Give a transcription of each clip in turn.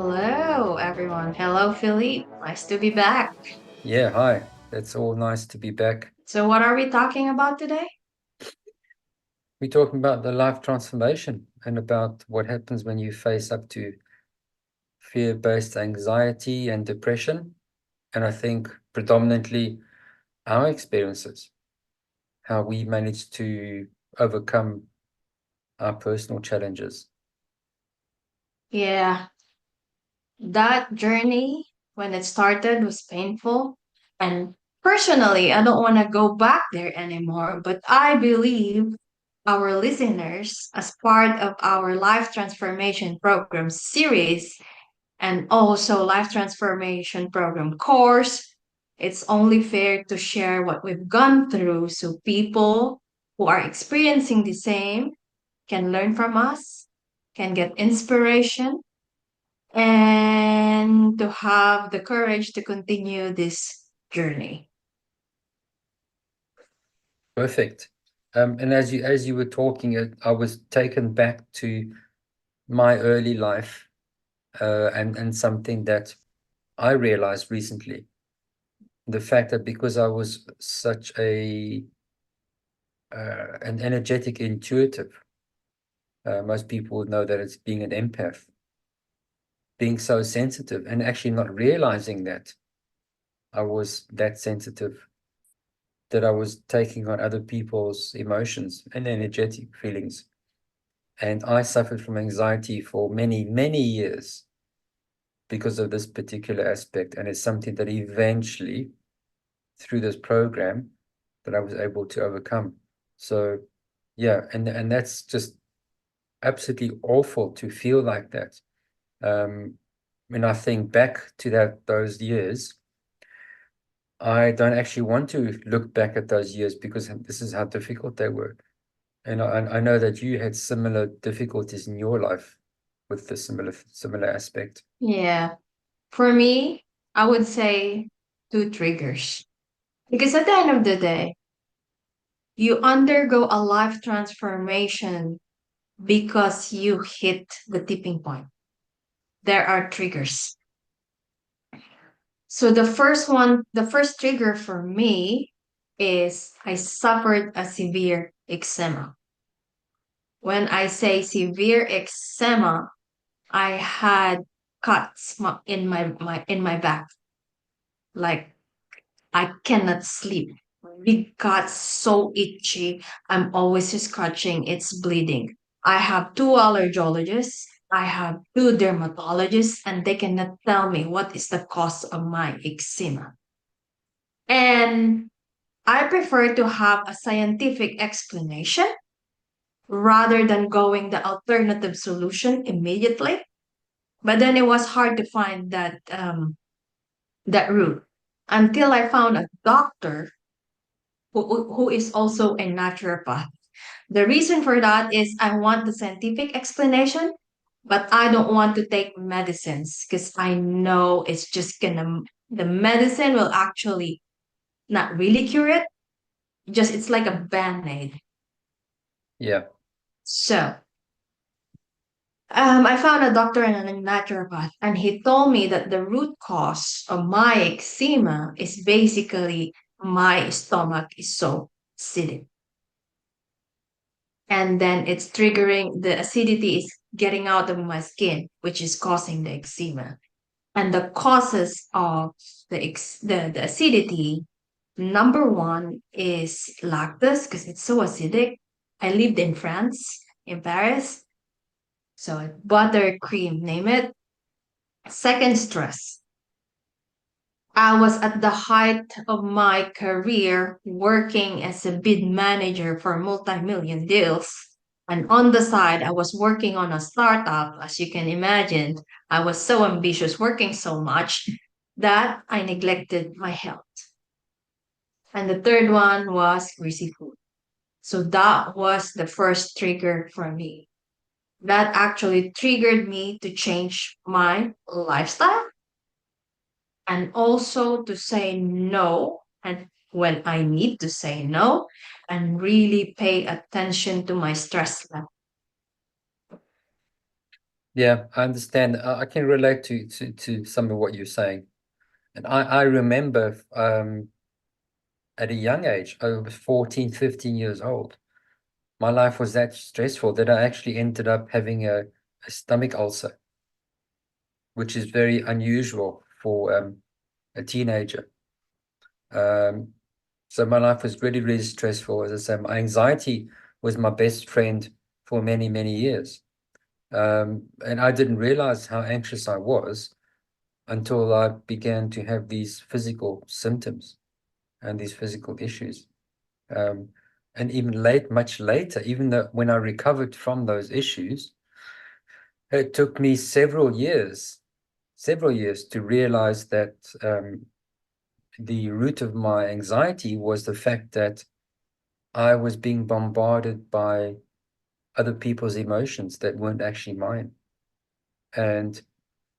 Hello, everyone. Hello, Philippe. Nice to be back. Yeah, hi. It's all nice to be back. So, what are we talking about today? We're talking about the life transformation and about what happens when you face up to fear-based anxiety and depression. And I think predominantly our experiences, how we manage to overcome our personal challenges. Yeah, that journey when it started was painful. And personally, I don't want to go back there anymore, but I believe our listeners, as part of our Life Transformation Program series, and also life transformation program course, it's only fair to share what we've gone through so people who are experiencing the same can learn from us, can get inspiration, and to have the courage to continue this journey. Perfect. And as you were talking, I was taken back to my early life, and something that I realized recently. The fact that because I was such an energetic intuitive, most people would know that it's being an empath, being so sensitive and actually not realizing that I was that sensitive, that I was taking on other people's emotions and energetic feelings. And I suffered from anxiety for many, many years because of this particular aspect. And it's something that eventually, through this program, that I was able to overcome. So yeah, and that's just absolutely awful to feel like that. When I think back to those years, I don't actually want to look back at those years because this is how difficult they were. And I know that you had similar difficulties in your life with the similar aspect. Yeah, for me, I would say two triggers. Because at the end of the day, you undergo a life transformation because you hit the tipping point. There are triggers. So the first trigger for me is I suffered a severe eczema. When I say severe eczema, I had cuts in my back. Like I cannot sleep. Big cuts, so itchy. I'm always scratching. It's bleeding. I have two allergologists. I have two dermatologists, and they cannot tell me what is the cause of my eczema. And I prefer to have a scientific explanation rather than going the alternative solution immediately. But then it was hard to find that route until I found a doctor who is also a naturopath. The reason for that is I want the scientific explanation, but I don't want to take medicines because I know it's just gonna, the medicine will actually not really cure it. Just it's like a band aid. Yeah. So, I found a doctor and a naturopath, and he told me that the root cause of my eczema is basically my stomach is so acidic. And then it's triggering the acidity is getting out of my skin, which is causing the eczema. And the causes of the acidity, number one is lactose because it's so acidic. I lived in France, in Paris. So butter, cream, name it. Second, stress. I was at the height of my career working as a bid manager for multi-million deals. And on the side, I was working on a startup. As you can imagine, I was so ambitious, working so much that I neglected my health. And the third one was greasy food. So that was the first trigger for me. That actually triggered me to change my lifestyle and also to say no and when I need to say no and really pay attention to my stress level. Yeah, I understand. I can relate to some of what you're saying. And I remember at a young age, I was 14, 15 years old. My life was that stressful that I actually ended up having a stomach ulcer, which is very unusual for a teenager. Um, so my life was really, really stressful. As I said, my anxiety was my best friend for many, many years. And I didn't realize how anxious I was until I began to have these physical symptoms and these physical issues. Um, and even much later, even though when I recovered from those issues, it took me several years to realize that the root of my anxiety was the fact that I was being bombarded by other people's emotions that weren't actually mine. And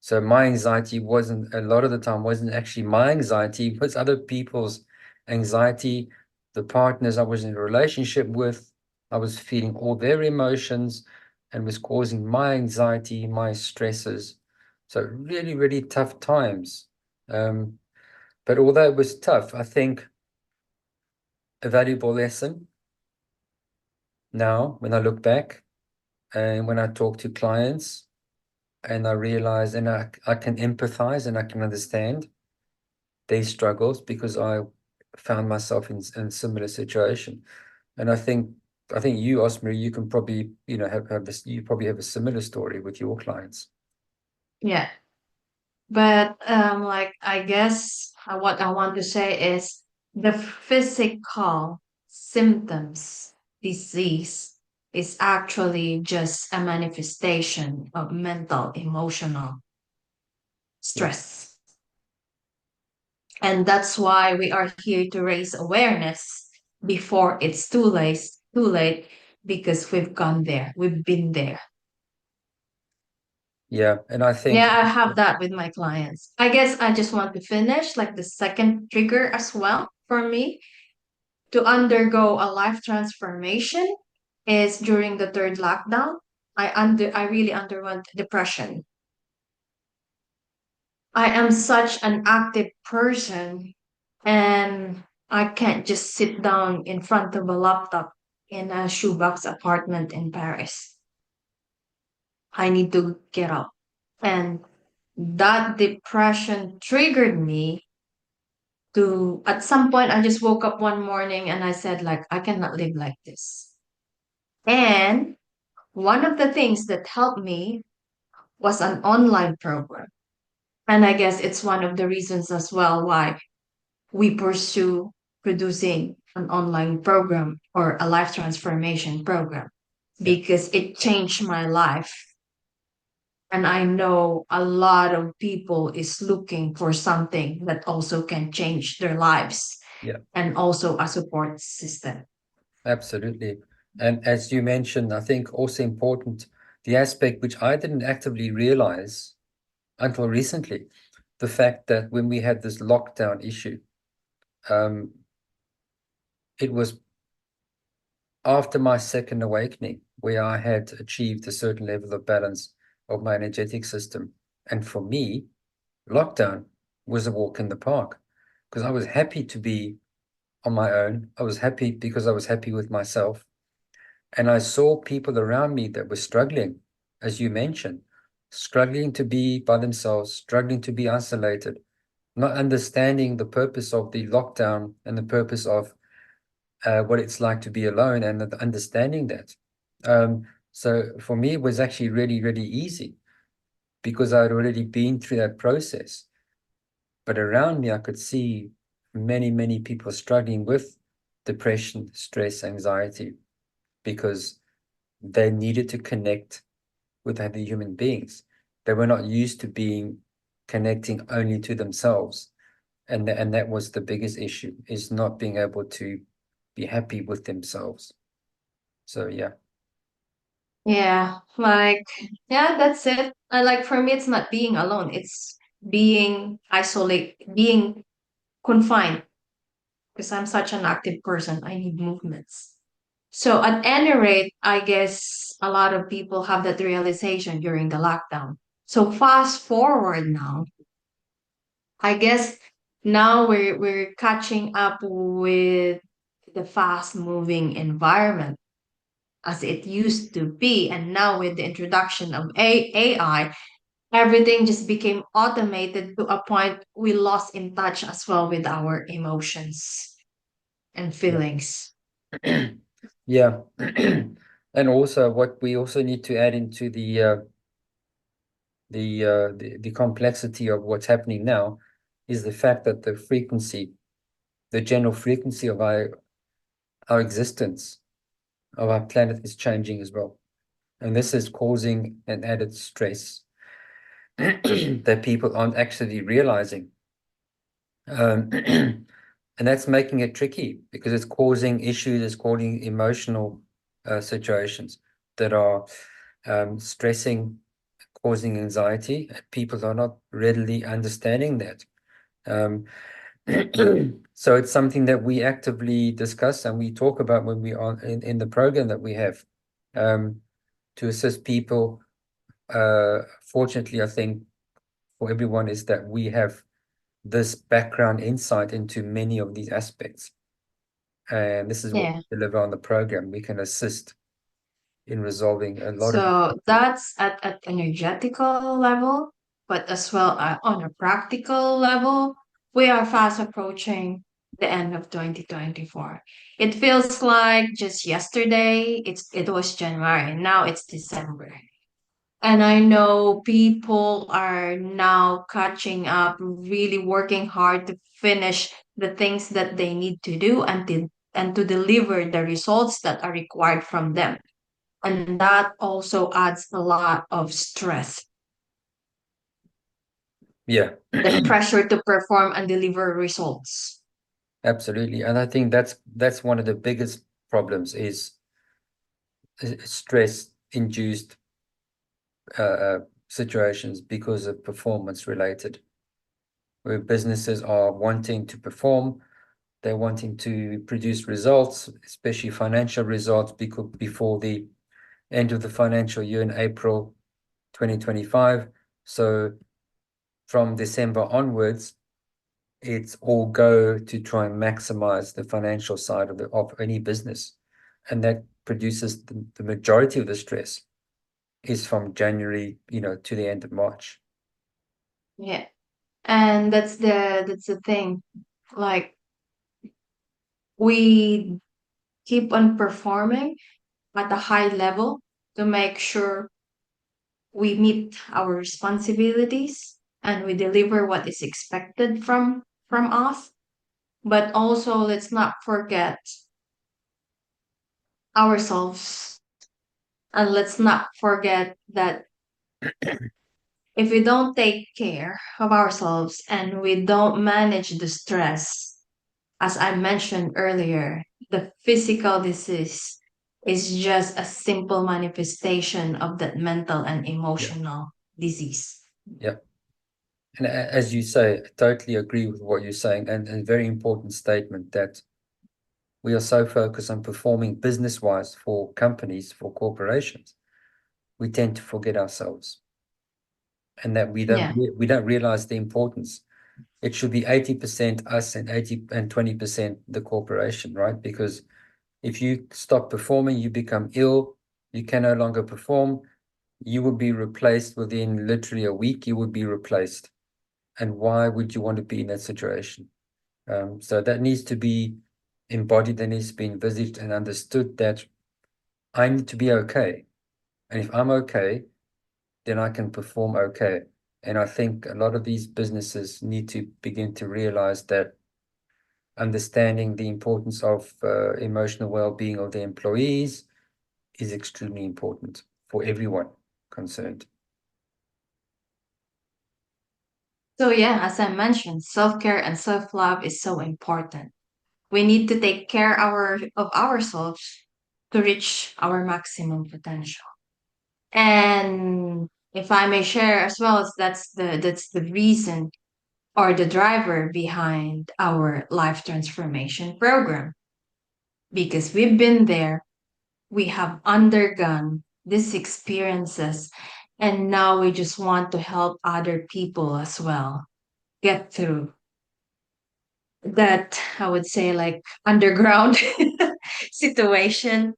so my anxiety wasn't, a lot of the time, wasn't actually my anxiety, it was other people's anxiety, the partners I was in a relationship with. I was feeling all their emotions and was causing my anxiety, my stresses. So really, really tough times. Um, but although it was tough, I think a valuable lesson now when I look back and when I talk to clients and I realize and I can empathize and I can understand their struggles because I found myself in similar situation. And I think you, Osmary, you can probably, have this, you probably have a similar story with your clients. Yeah. But like I guess what I want to say is the physical symptoms disease is actually just a manifestation of mental emotional Yeah, stress. And that's why we are here to raise awareness before it's too late, because we've gone there, we've been there. yeah. And I think, Yeah, I have that with my clients. I guess I just want to finish like the second trigger as well for me to undergo a life transformation is during the third lockdown. I really underwent depression. I am such an active person and I can't just sit down in front of a laptop in a shoebox apartment in Paris. I need to get up. And that depression triggered me to, at some point, I just woke up one morning and I said, like, I cannot live like this. And one of the things that helped me was an online program. And I guess it's one of the reasons as well why we pursue producing an online program or a life transformation program yeah, because it changed my life. And I know a lot of people is looking for something that also can change their lives yeah, and also a support system. absolutely. And as you mentioned, I think also important, the aspect which I didn't actively realize until recently, the fact that when we had this lockdown issue, um, it was after my second awakening, where I had achieved a certain level of balance of my energetic system. And for me, lockdown was a walk in the park because I was happy to be on my own. I was happy because I was happy with myself. And I saw people around me that were struggling, as you mentioned, struggling to be by themselves, struggling to be isolated, not understanding the purpose of the lockdown and the purpose of what it's like to be alone and understanding that. So for me, it was actually really, really easy because I'd already been through that process. But around me, I could see many, many people struggling with depression, stress, anxiety, because they needed to connect with other human beings. They were not used to being connecting only to themselves. And that was the biggest issue, is not being able to be happy with themselves. So yeah, Yeah, like, yeah, that's it. Like for me, it's not being alone, it's being isolated, being confined because I'm such an active person. I need movements. So at any rate, I guess a lot of people have that realization during the lockdown. So fast forward now, I guess now we're catching up with the fast moving environment as it used to be. And now with the introduction of AI, everything just became automated to a point we lost in touch as well with our emotions and feelings. Yeah. And also what we also need to add into the complexity of what's happening now is the fact that the general frequency of our existence of our planet is changing as well. And this is causing an added stress that people aren't actually realizing. And that's making it tricky because it's causing issues, it's causing emotional situations that are stressing, causing anxiety. People are not readily understanding that. Um, so it's something that we actively discuss and we talk about when we are in the program that we have to assist people. Fortunately, I think for everyone is that we have this background insight into many of these aspects. And this is what Yeah. we deliver on the program. We can assist in resolving a lot of these So issues. that's at energetical level, but as well on a practical level, we are fast approaching the end of 2024. It feels like just yesterday, it was January, and now it's December. And I know people are now catching up, really working hard to finish the things that they need to do and to deliver the results that are required from them. And that also adds a lot of stress, Yeah, the pressure to perform and deliver results. absolutely. And I think that's one of the biggest problems is stress induced situations because of performance related, where businesses are wanting to perform, they're wanting to produce results, especially financial results, because before the end of the financial year in April 2025. So from December onwards, it's all go to try and maximize the financial side of any business. And that produces the majority of the stress is from January, to the end of March. Yeah. And that's the thing. Like we keep on performing at a high level to make sure we meet our responsibilities and we deliver what is expected from us. But also let's not forget ourselves, and let's not forget that if we don't take care of ourselves and we don't manage the stress, as I mentioned earlier, the physical disease is just a simple manifestation of that mental and Yeah, emotional disease. yeah. And as you say, I totally agree with what you're saying, and a very important statement that we are so focused on performing business-wise for companies, for corporations, we tend to forget ourselves, and that Yeah. we don't realize the importance. It should be 80% us and 20% the corporation, right? Because if you stop performing, you become ill, you can no longer perform, you will be replaced within literally a week, you would be replaced. And why would you want to be in that situation? So that needs to be embodied, that needs to be envisaged and understood that I need to be okay. And if I'm okay, then I can perform okay. And I think a lot of these businesses need to begin to realize that understanding the importance of emotional well-being of their employees is extremely important for everyone concerned. So yeah, as I mentioned, self-care and self-love is so important. We need to take care of ourselves to reach our maximum potential. And if I may share as well, that's the reason or the driver behind our life transformation program because we've been there. we have undergone these experiences, and now we just want to help other people as well get through that, I would say, like underground situation.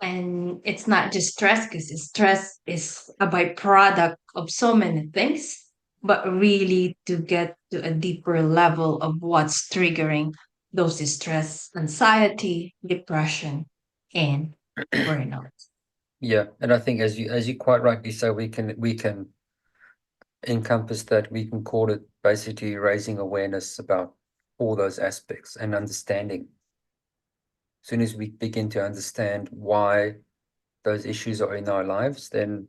And it's not just stress, because stress is a byproduct of so many things, but really to get to a deeper level of what's triggering those stress, anxiety, depression, and burnout. Yeah, and I think as you quite rightly say, we can encompass that. We can call it basically raising awareness about all those aspects and understanding. As soon as we begin to understand why those issues are in our lives, then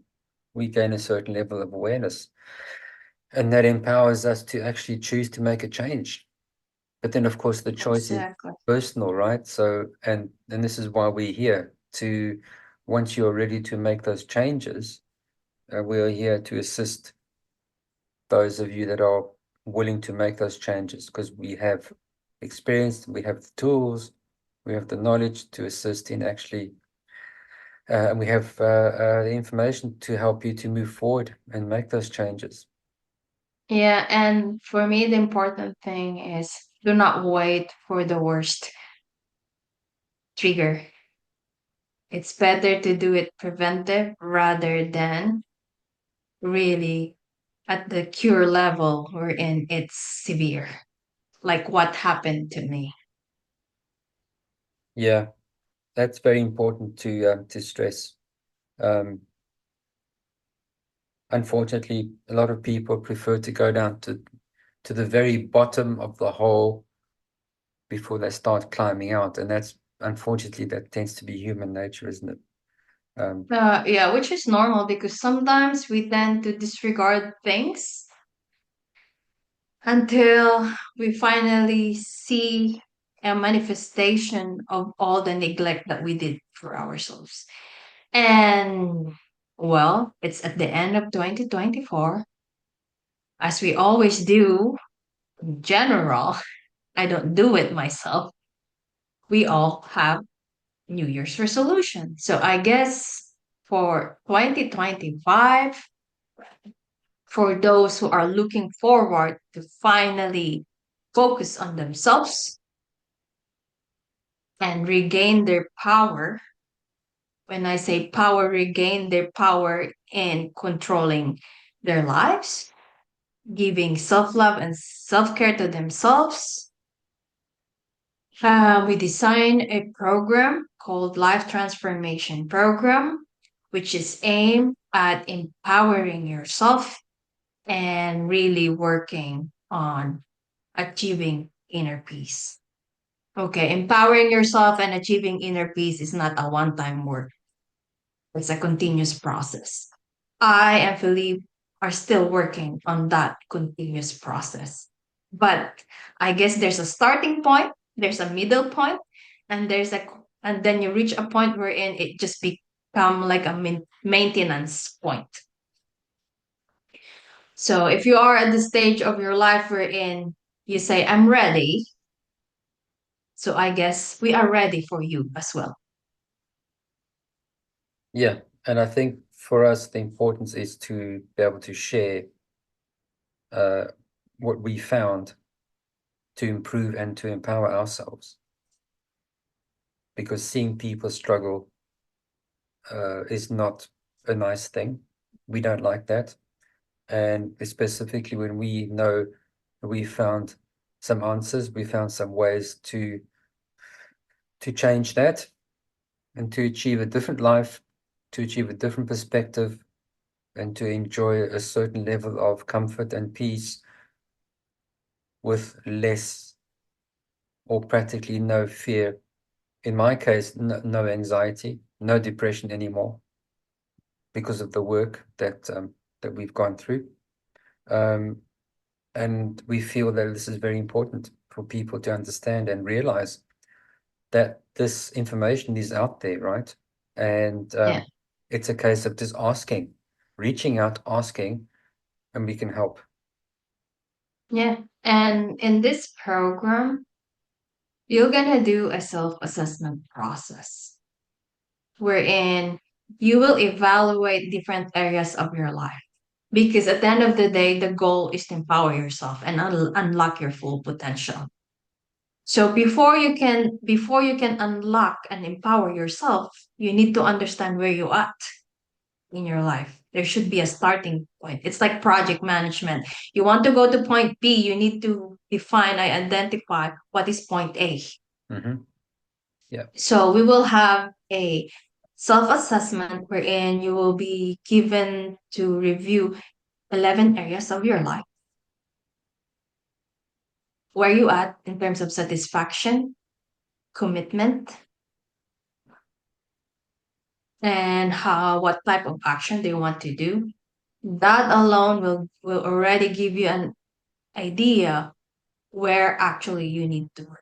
we gain a certain level of awareness. And that empowers us to actually choose to make a change. But then, of course, the choice is Exactly. personal, right? So, and this is why we're here to, once you're ready to make those changes, we are here to assist those of you that are willing to make those changes, because we have experience, we have the tools, we have the knowledge to assist in actually, and we have the information to help you to move forward and make those changes. Yeah, and for me, the important thing is do not wait for the worst trigger. It's better to do it preventive rather than really at the cure level wherein it's severe, like what happened to me. Yeah, that's very important to stress. Um, Unfortunately, a lot of people prefer to go down to the very bottom of the hole before they start climbing out, and that's unfortunately that tends to be human nature, isn't it? Um, Yeah, which is normal because sometimes we tend to disregard things until we finally see a manifestation of all the neglect that we did for ourselves. And well, it's at the end of 2024, as we always do in general. I don't do it myself. We all have New Year's resolution. So I guess for 2025, for those who are looking forward to finally focus on themselves and regain their power, when I say power, regain their power in controlling their lives, giving self love and self care to themselves, we designed a program called Life Transformation Program, which is aimed at empowering yourself and really working on achieving inner peace. Okay, empowering yourself and achieving inner peace is not a one time work, it's a continuous process. I and Philippe are still working on that continuous process. But I guess there's a starting point, there's a middle point, and and then you reach a point wherein it just become like a maintenance point. So if you are at the stage of your life wherein you say, I'm ready, so I guess we are ready for you as well. yeah, and I think for us the importance is to be able to share uh, what we found to improve and to empower ourselves, because seeing people struggle is not a nice thing. We don't like that. And specifically when we know we found some answers, we found some ways to change that and to achieve a different life, to achieve a different perspective, and to enjoy a certain level of comfort and peace with less or practically no fear. In my case, no anxiety, no depression anymore because of the work that we've gone through. Um, and we feel that this is very important for people to understand and realize that this information is out there, right? And Yeah. it's a case of just asking, reaching out, asking, and we can help. Yeah. And in this program, you're gonna do a self-assessment process. wherein you will evaluate different areas of your life. Because at the end of the day, the goal is to empower yourself and unlock your full potential. So before you can unlock and empower yourself, you need to understand where you are at in your life. There should be a starting point. It's like project management. You want to go to point B, you need to define and identify what is point A. Mm-hmm. Yeah. So we will have a self-assessment wherein you will be given to review 11 areas of your life. Where you at in terms of satisfaction, commitment, and what type of action they want to do. That alone will already give you an idea where actually you need to work.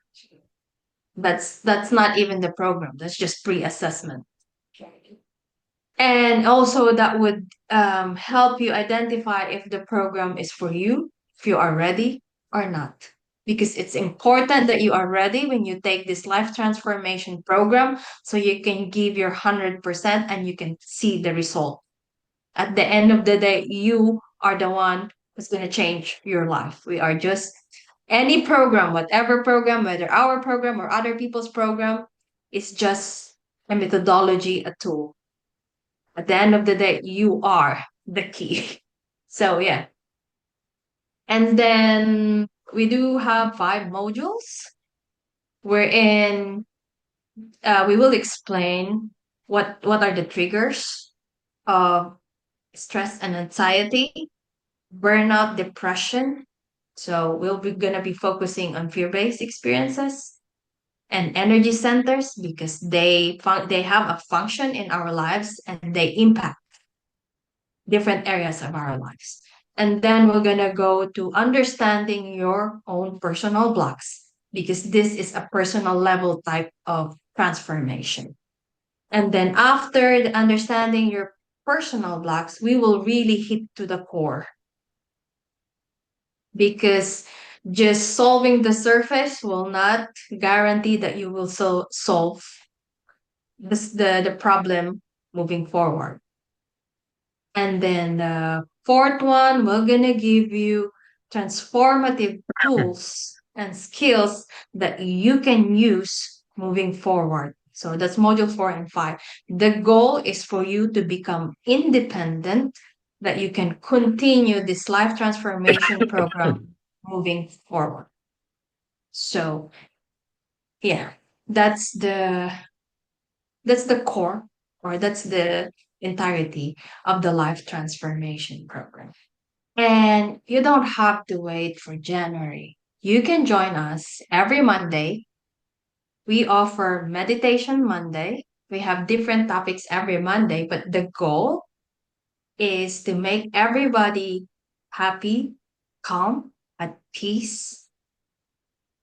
That's not even the program. That's just pre-assessment. And also that would help you identify if the program is for you, if you are ready or not. Because it's important that you are ready when you take this life transformation program so you can give your 100% and you can see the result. At the end of the day, you are the one who's going to change your life. We are just any program, whatever program, whether our program or other people's program, is just a methodology, a tool. At the end of the day, you are the key. So, yeah. And then we do have 5 modules wherein we will explain what are the triggers of stress and anxiety, burnout, depression. So we'll be gonna be focusing on fear-based experiences and energy centers because they have a function in our lives and they impact different areas of our lives. And then we're gonna go to understanding your own personal blocks because this is a personal level type of transformation. And then after the understanding your personal blocks, we will really hit to the core because just solving the surface will not guarantee that you will solve the problem moving forward. And then the fourth one, we're gonna give you transformative tools and skills that you can use moving forward. So that's module 4 and 5. The goal is for you to become independent, that you can continue this life transformation program moving forward. So yeah, that's the that's the core or that's the entirety of the life transformation program. And you don't have to wait for January. You can join us every Monday. We offer Meditation Monday. We have different topics every Monday, but the goal is to make everybody happy, calm, at peace,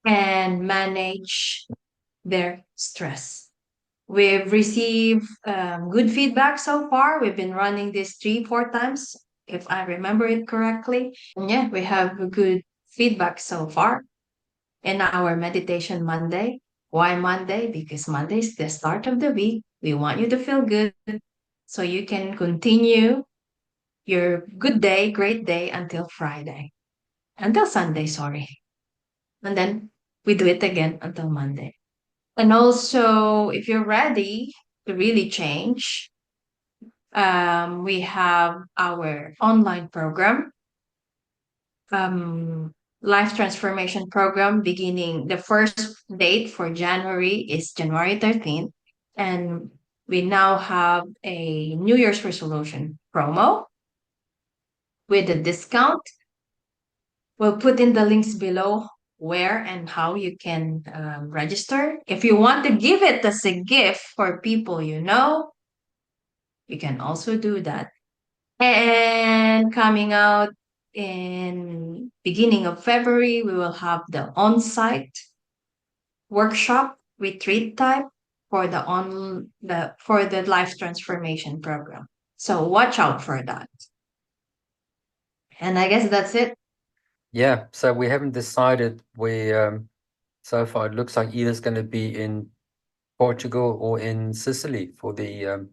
and manage their stress. We've received good feedback so far. We've been running this 3, 4 times, if I remember it correctly. And yeah, we have a good feedback so far in our meditation Monday. Why Monday? Because Monday is the start of the week. We want you to feel good so you can continue your good day, great day until Friday, until Sunday, sorry. And then we do it again until Monday. And also, if you're ready to really change, we have our online program, um, life transformation program, beginning the first date for January is January 13th. And we now have a New Year's resolution promo with a discount. We'll put in the links below where and how you can register. If you want to give it as a gift for people you know, you can also do that. And coming out in beginning of February, we will have the on-site workshop retreat type for the life transformation program. So watch out for that. And I guess that's it. Yeah. So we haven't decided where so far it looks like either's going to be in Portugal or in Sicily for the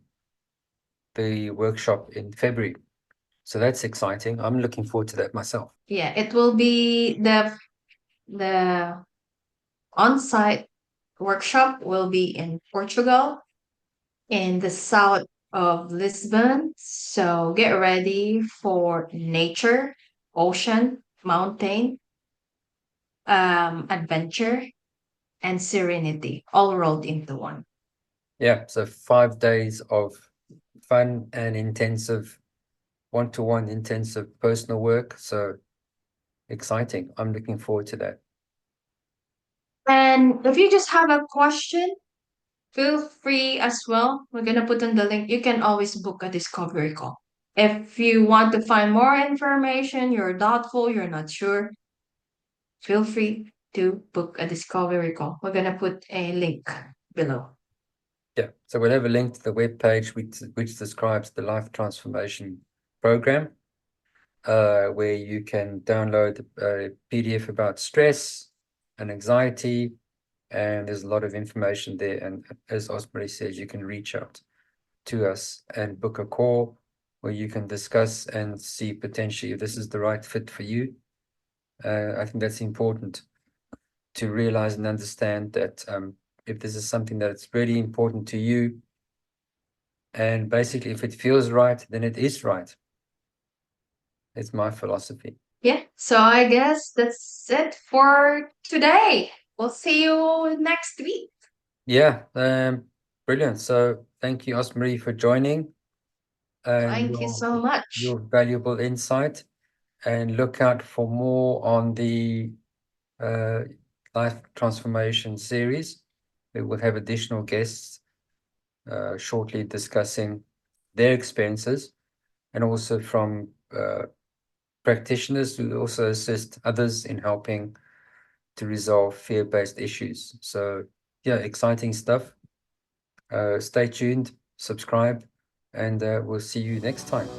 workshop in February. So that's exciting. I'm looking forward to that myself. Yeah, it will be the on-site workshop will be in Portugal, in the south of Lisbon. So get ready for nature, ocean, mountain, adventure, and serenity all rolled into one. Yeah, so 5 days of fun and intensive, one-to-one intensive personal work. So exciting. I'm looking forward to that. And if you just have a question, feel free as well. We're going to put in the link. You can always book a discovery call. If you want to find more information, you're doubtful, you're not sure, feel free to book a discovery call. We're going to put a link below. Yeah, so we'll have a link to the webpage which describes the life transformation program, where you can download a PDF about stress and anxiety, and there's a lot of information there. And as Osprey says, you can reach out to us and book a call where you can discuss and see potentially if this is the right fit for you. I think that's important to realize and understand that if this is something that's really important to you, and basically if it feels right, then it is right. It's my philosophy. Yeah, so I guess that's it for today. We'll see you next week. Yeah, brilliant. So thank you, Osmarie, for joining and Thank you so much. your valuable insight. And look out for more on the life transformation series. We will have additional guests shortly discussing their experiences, and also from practitioners who also assist others in helping to resolve fear-based issues. So yeah, exciting stuff. Stay tuned, subscribe, and we'll see you next time.